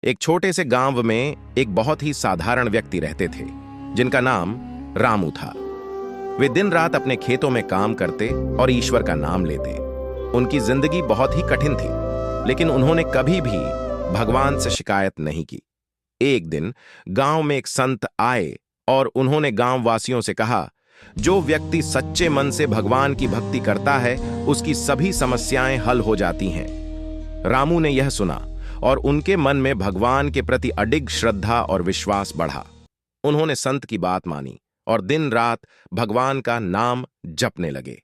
एक छोटे से गांव में एक बहुत ही साधारण व्यक्ति रहते थे जिनका नाम रामू था। वे दिन रात अपने खेतों में काम करते और ईश्वर का नाम लेते। उनकी जिंदगी बहुत ही कठिन थी, लेकिन उन्होंने कभी भी भगवान से शिकायत नहीं की। एक दिन गांव में एक संत आए और उन्होंने गांव वासियों से कहा, जो व्यक्ति सच्चे मन से भगवान की भक्ति करता है उसकी सभी समस्याएं हल हो जाती हैं। रामू ने यह सुना और उनके मन में भगवान के प्रति अडिग श्रद्धा और विश्वास बढ़ा। उन्होंने संत की बात मानी और दिन रात भगवान का नाम जपने लगे।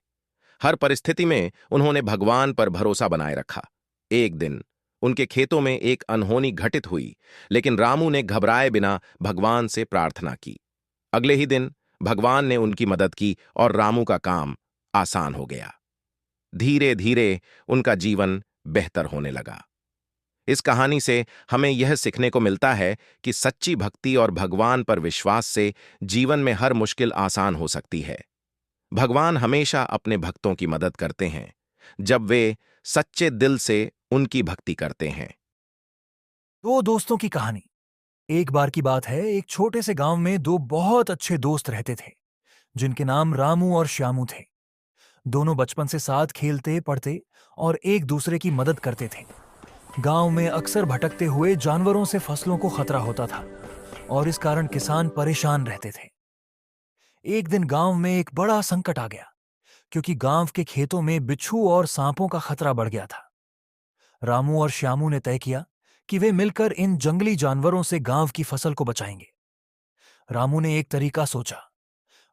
हर परिस्थिति में उन्होंने भगवान पर भरोसा बनाए रखा। एक दिन उनके खेतों में एक अनहोनी घटित हुई, लेकिन रामू ने घबराए बिना भगवान से प्रार्थना की। अगले ही दिन भगवान ने उनकी मदद की और रामू का काम आसान हो गया। धीरे धीरे उनका जीवन बेहतर होने लगा। इस कहानी से हमें यह सीखने को मिलता है कि सच्ची भक्ति और भगवान पर विश्वास से जीवन में हर मुश्किल आसान हो सकती है। भगवान हमेशा अपने भक्तों की मदद करते हैं जब वे सच्चे दिल से उनकी भक्ति करते हैं। दो दोस्तों की कहानी। एक बार की बात है, एक छोटे से गांव में दो बहुत अच्छे दोस्त रहते थे जिनके नाम रामू और श्यामू थे। दोनों बचपन से साथ खेलते पढ़ते और एक दूसरे की मदद करते थे। गांव में अक्सर भटकते हुए जानवरों से फसलों को खतरा होता था और इस कारण किसान परेशान रहते थे। एक दिन गांव में एक बड़ा संकट आ गया क्योंकि गांव के खेतों में बिच्छू और सांपों का खतरा बढ़ गया था। रामू और श्यामू ने तय किया कि वे मिलकर इन जंगली जानवरों से गांव की फसल को बचाएंगे। रामू ने एक तरीका सोचा।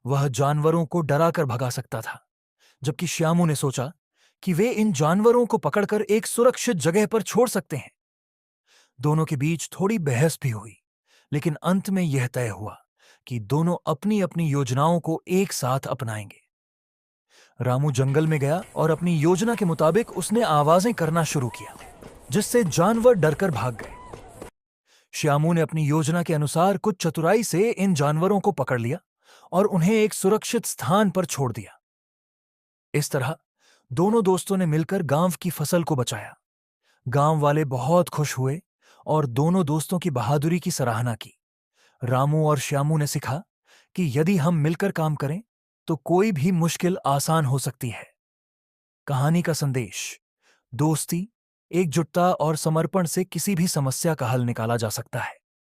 वह जानवरों को डराकर भगा सकता था, जबकि श्यामू ने सोचा कि वे इन जानवरों को पकड़कर एक सुरक्षित जगह पर छोड़ सकते हैं। दोनों के बीच थोड़ी बहस भी हुई, लेकिन अंत में यह तय हुआ कि दोनों अपनी अपनी योजनाओं को एक साथ अपनाएंगे। रामू जंगल में गया और अपनी योजना के मुताबिक उसने आवाजें करना शुरू किया, जिससे जानवर डरकर भाग गए। श्यामू ने अपनी योजना के अनुसार कुछ चतुराई से इन जानवरों को पकड़ लिया और उन्हें एक सुरक्षित स्थान पर छोड़ दिया। इस तरह दोनों दोस्तों ने मिलकर गांव की फसल को बचाया। गांव वाले बहुत खुश हुए और दोनों दोस्तों की बहादुरी की सराहना की। रामू और श्यामू ने सीखा कि यदि हम मिलकर काम करें तो कोई भी मुश्किल आसान हो सकती है। कहानी का संदेश: दोस्ती, एकजुटता और समर्पण से किसी भी समस्या का हल निकाला जा सकता है।